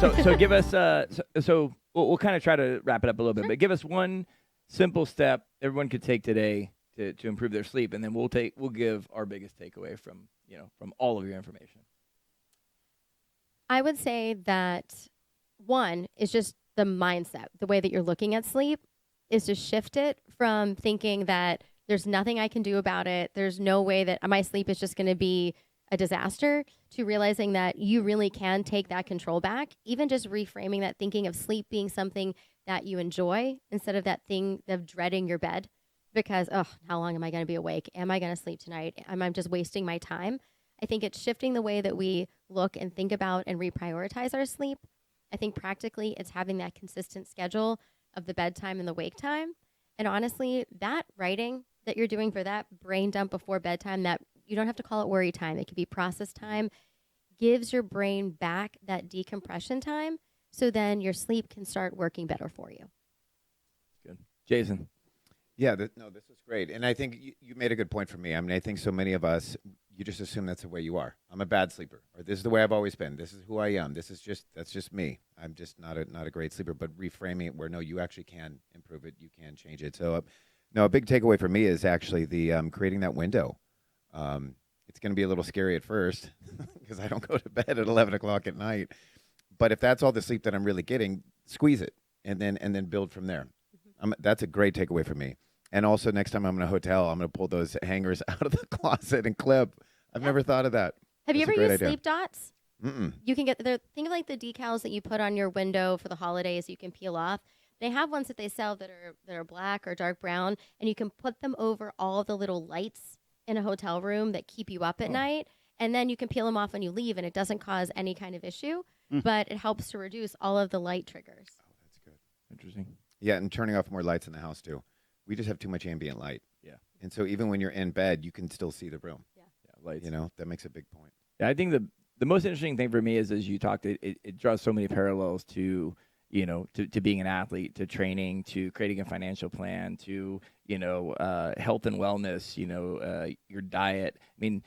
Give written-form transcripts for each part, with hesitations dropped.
So give us so we'll kind of try to wrap it up a little bit, but give us one simple step everyone could take today to improve their sleep, and then we'll give our biggest takeaway from all of your information. I would say that one is just the mindset, the way that you're looking at sleep is to shift it from thinking that there's nothing I can do about it. There's no way that my sleep is just going to be a disaster, to realizing that you really can take that control back, even just reframing that, thinking of sleep being something that you enjoy instead of that thing of dreading your bed because, oh, how long am I going to be awake? Am I going to sleep tonight? Am I just wasting my time? I think it's shifting the way that we look and think about and reprioritize our sleep. I think practically it's having that consistent schedule of the bedtime and the wake time. And honestly, that writing that you're doing for that brain dump before bedtime, that you don't have to call it worry time. It could be process time, gives your brain back that decompression time. So then your sleep can start working better for you. Good. Jason. Yeah, this is great. And I think you made a good point for me. I mean, I think so many of us, you just assume that's the way you are. I'm a bad sleeper, or this is the way I've always been. This is who I am. That's just me. I'm just not a great sleeper. But reframing it where, no, you actually can improve it. You can change it. So, no, a big takeaway for me is actually the creating that window. It's going to be a little scary at first because I don't go to bed at 11 o'clock at night. But if that's all the sleep that I'm really getting, squeeze it and then build from there. That's a great takeaway for me. And also, next time I'm in a hotel, I'm going to pull those hangers out of the closet and clip. I've never thought of that. Have you That's ever a great used idea. sleep dots? Mm-mm. You can get think of like the decals that you put on your window for the holidays. You can peel off. They have ones that they sell that are black or dark brown, and you can put them over all of the little lights in a hotel room that keep you up at night. And then you can peel them off when you leave, and it doesn't cause any kind of issue, but it helps to reduce all of the light triggers. Oh, that's good. Interesting. Yeah, and turning off more lights in the house, too. We just have too much ambient light. Yeah. And so even when you're in bed, you can still see the room. Yeah. Yeah, lights. You know, that makes a big point. Yeah, I think the most interesting thing for me is, as you talked, it draws so many parallels to being an athlete, to training, to creating a financial plan, to health and wellness, your diet. I mean,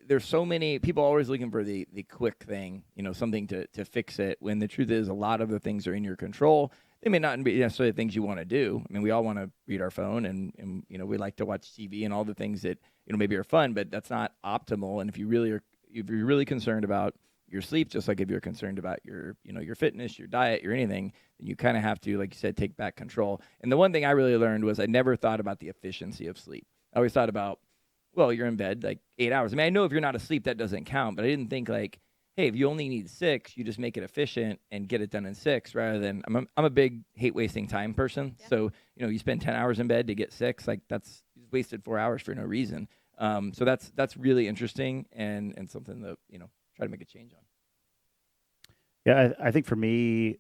there's so many people always looking for the quick thing, something to fix it, when the truth is a lot of the things are in your control. They may not be necessarily things you want to do. I mean, we all want to read our phone and we like to watch TV and all the things that maybe are fun, but that's not optimal. And if you're really concerned about your sleep, just like if you're concerned about your fitness, your diet, your anything, then you kind of have to, like you said, take back control. And the one thing I really learned was I never thought about the efficiency of sleep. I always thought about, well, you're in bed like 8 hours. I mean, I know if you're not asleep, that doesn't count, but I didn't think like, hey, if you only need 6, you just make it efficient and get it done in 6, rather than I'm a big hate wasting time person. Yeah. So, you spend 10 hours in bed to get 6, like that's wasted 4 hours for no reason. So that's really interesting and something that, try to make a change on. Yeah, I think for me,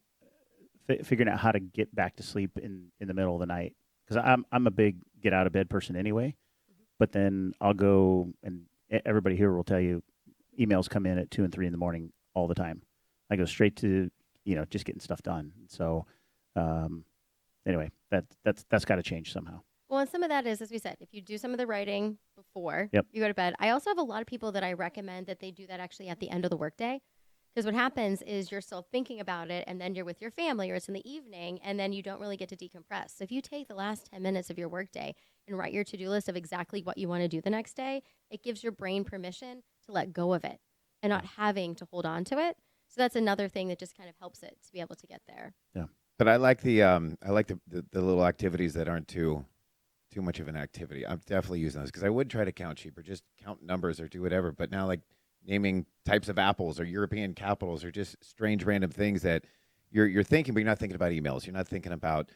figuring out how to get back to sleep in the middle of the night, because I'm a big get out of bed person anyway, but then I'll go, and everybody here will tell you, emails come in at 2 and 3 in the morning all the time. I go straight to, just getting stuff done. So anyway, that's got to change somehow. Well, and some of that is, as we said, if you do some of the writing before you go to bed. I also have a lot of people that I recommend that they do that actually at the end of the workday. Because what happens is you're still thinking about it, and then you're with your family, or it's in the evening, and then you don't really get to decompress. So if you take the last 10 minutes of your workday and write your to-do list of exactly what you want to do the next day, it gives your brain permission to let go of it and not having to hold on to it. So that's another thing that just kind of helps it to be able to get there. Yeah. But I like the little activities that aren't too much of an activity. I'm definitely using those, because I would try to count sheep or just count numbers or do whatever. But now, like, naming types of apples or European capitals or just strange random things that you're thinking, but you're not thinking about emails. You're not thinking about,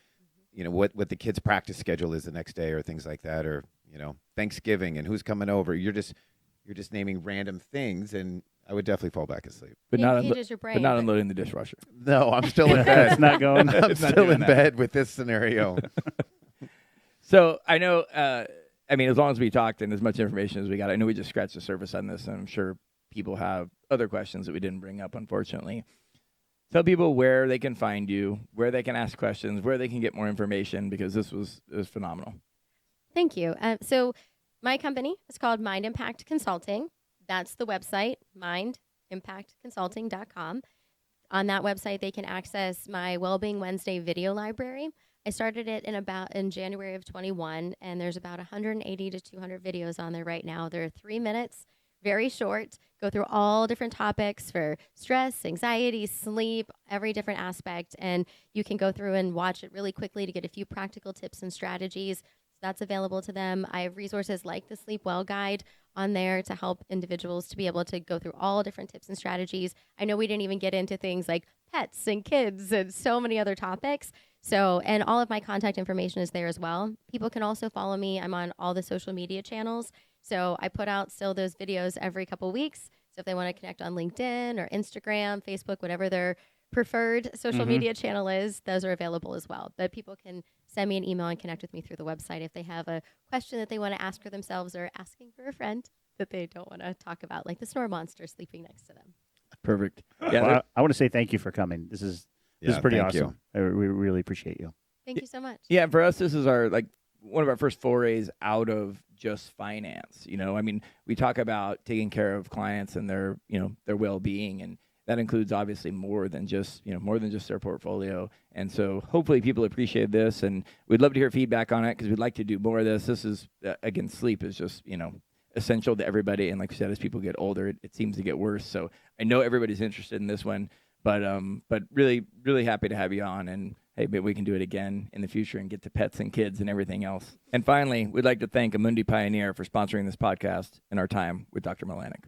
what the kids' practice schedule is the next day or things like that, or, Thanksgiving and who's coming over. You're just naming random things, and I would definitely fall back asleep. But It not engages your brain, but not but- unloading the dishwasher. No, I'm still in bed. It's not going. I'm it's not still doing in that. bed with this scenario. So I know, as long as we talked and as much information as we got, I know we just scratched the surface on this, and I'm sure people have other questions that we didn't bring up, unfortunately. Tell people where they can find you, where they can ask questions, where they can get more information, because this was phenomenal. Thank you. So my company is called Mind Impact Consulting. That's the website, mindimpactconsulting.com. On that website, they can access my Wellbeing Wednesday video library. I started it in January of 21, and there's about 180 to 200 videos on there right now. They're 3 minutes, very short, go through all different topics for stress, anxiety, sleep, every different aspect. And you can go through and watch it really quickly to get a few practical tips and strategies. So that's available to them. I have resources like the Sleep Well Guide on there to help individuals to be able to go through all different tips and strategies. I know we didn't even get into things like pets and kids and so many other topics. So, and all of my contact information is there as well. People can also follow me. I'm on all the social media channels. So I put out still those videos every couple weeks. So if they want to connect on LinkedIn or Instagram, Facebook, whatever their preferred social media channel is, those are available as well. But people can send me an email and connect with me through the website if they have a question that they want to ask for themselves or asking for a friend that they don't want to talk about, like the snore monster sleeping next to them. Perfect. Yeah, Well, I want to say thank you for coming. This is pretty thank awesome. We really appreciate you. Thank you so much. yeah. And for us, this is our one of our first forays out of just finance. I mean, we talk about taking care of clients and their well-being, and that includes obviously more than just their portfolio. And so hopefully people appreciate this, and we'd love to hear feedback on it because we'd like to do more of this. This is again, sleep is just essential to everybody, and like you said, as people get older, it seems to get worse. So I know everybody's interested in this one, but really happy to have you on, and hey, maybe we can do it again in the future and get to pets and kids and everything else. And finally, we'd like to thank Amundi Pioneer for sponsoring this podcast and our time with Dr. Milanak.